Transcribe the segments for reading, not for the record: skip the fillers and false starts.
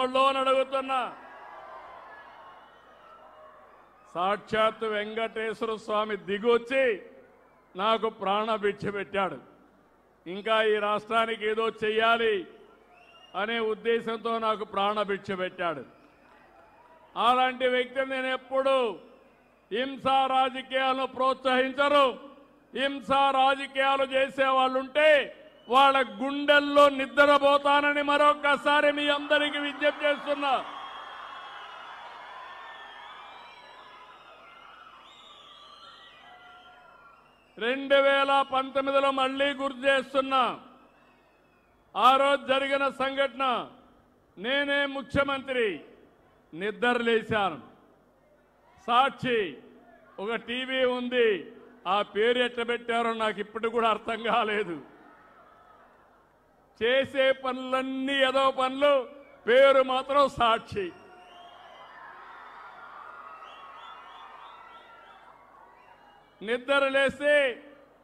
అని అడుగుతున్నా. సాక్షాత్ వెంకటేశ్వర స్వామి దిగొచ్చి నాకు ప్రాణభిక్ష పెట్టాడు. ఇంకా ఈ రాష్ట్రానికి ఏదో చెయ్యాలి అనే ఉద్దేశంతో నాకు ప్రాణభిక్ష పెట్టాడు. అలాంటి వ్యక్తిని నేను ఎప్పుడు హింసా రాజకీయాలను ప్రోత్సహించరు. హింసా రాజకీయాలు చేసే వాళ్ళుంటే వాళ్ళ గుండెల్లో నిద్రపోతానని మరొక్కసారి మీ అందరికీ విజ్ఞప్తి చేస్తున్నా. రెండు 2019లో మళ్లీ గుర్తు చేస్తున్నా. ఆ రోజు జరిగిన సంఘటన, నేనే ముఖ్యమంత్రి, నిద్రలేశాను. సాక్షి ఒక టీవీ ఉంది, ఆ పేరు ఎట్లా పెట్టారో నాకు ఇప్పటికి కూడా అర్థం కాలేదు. చేసే పనులన్నీ ఏదో పనులు, పేరు మాత్రం సాక్షి. నిద్ర లేస్తే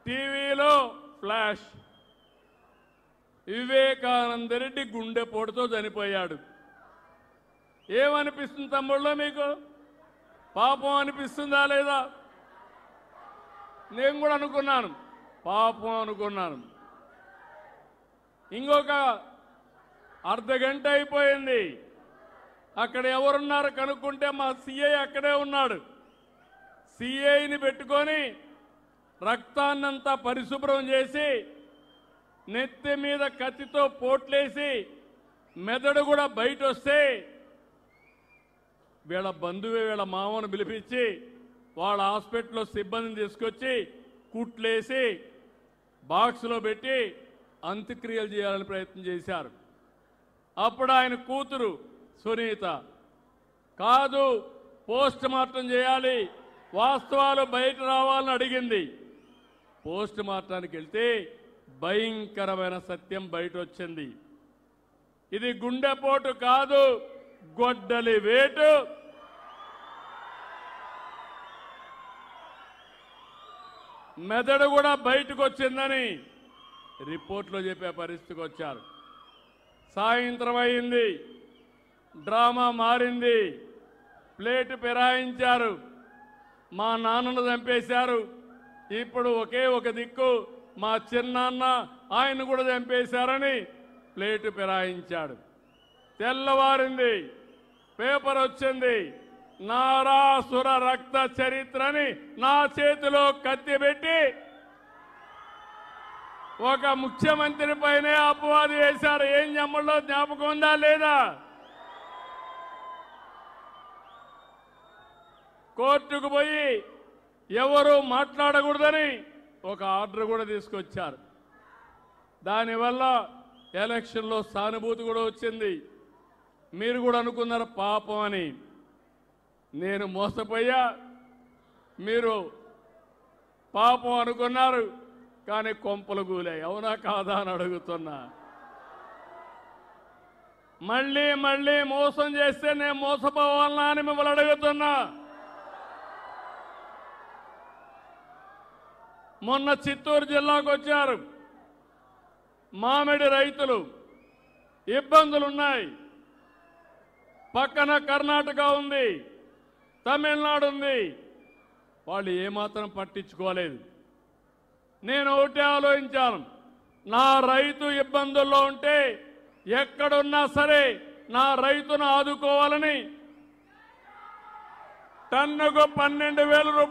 టీవీలో ఫ్లాష్, వివేకానంద రెడ్డి గుండెపోటుతో చనిపోయాడు. ఏమనిపిస్తుంది తమ్ముళ్ళో మీకు? పాపం అనిపిస్తుందా లేదా? నేను కూడా అనుకున్నాను, పాపం అనుకున్నాను. ఇంకొక అర్ధగంట అయిపోయింది. అక్కడ ఎవరున్నారు కనుక్కుంటే మా సిఐ అక్కడే ఉన్నాడు. సిఐని పెట్టుకొని రక్తాన్నంతా పరిశుభ్రం చేసి నెత్తి మీద కత్తితో పోట్లేసి మెదడు కూడా బయట వస్తే వీళ్ళ బంధువే వీళ్ళ మామను పిలిపించి వాళ్ళ హాస్పిటల్లో సిబ్బందిని తీసుకొచ్చి కుట్లేసి బాక్స్లో పెట్టి అంత్యక్రియలు చేయాలని ప్రయత్నం చేశారు. అప్పుడు ఆయన కూతురు సునీత, కాదు పోస్ట్ మార్టం చేయాలి, వాస్తవాలు బయట రావాలని అడిగింది. పోస్ట్ మార్టానికి వెళ్తే భయంకరమైన సత్యం బయట వచ్చింది. ఇది గుండెపోటు కాదు, గొడ్డలి వేటు. మెదడు కూడా బయటకు వచ్చిందని రిపోర్ట్లో చెప్పే పరిస్థితికి వచ్చారు. సాయంత్రం అయింది, డ్రామా మారింది, ప్లేటు ఫిరాయించారు. మా నాన్నను చంపేశారు. ఇప్పుడు ఒకే ఒక దిక్కు మా చిన్నాన్న, ఆయన కూడా చంపేశారని ప్లేటు ఫిరాయించాడు. తెల్లవారింది, పేపర్ వచ్చింది, నారాసుర రక్త చరిత్రని నా చేతిలో కత్తి పెట్టి ఒక ముఖ్యమంత్రి పైనే అపవాదు వేశారు. ఏం జమ్మల్లో జ్ఞాపకం ఉందా లేదా? కోర్టుకు పోయి ఎవరు మాట్లాడకూడదని ఒక ఆర్డర్ కూడా తీసుకొచ్చారు. దానివల్ల ఎలక్షన్లో సానుభూతి కూడా వచ్చింది. మీరు కూడా అనుకున్నారు పాపం అని. నేను మోసపోయా, మీరు పాపం అనుకున్నారు, కానీ కొంపలు గూలాయి. అవునా కాదా అని అడుగుతున్నా. మళ్ళీ మళ్ళీ మోసం చేస్తే నేను మోసపోవాలనా అని మిమ్మల్ని అడుగుతున్నా. మొన్న చిత్తూరు జిల్లాకు వచ్చారు. మామిడి రైతులు ఇబ్బందులున్నాయి. పక్కన కర్ణాటక ఉంది, తమిళనాడు ఉంది. వాళ్ళు ఏమాత్రం పట్టించుకోలేదు. నేను ఒకటే ఆలోచించాను, నా రైతు ఇబ్బందుల్లో ఉంటే ఎక్కడున్నా సరే నా రైతును ఆదుకోవాలని టన్నుకు 12,000 రూపాయలు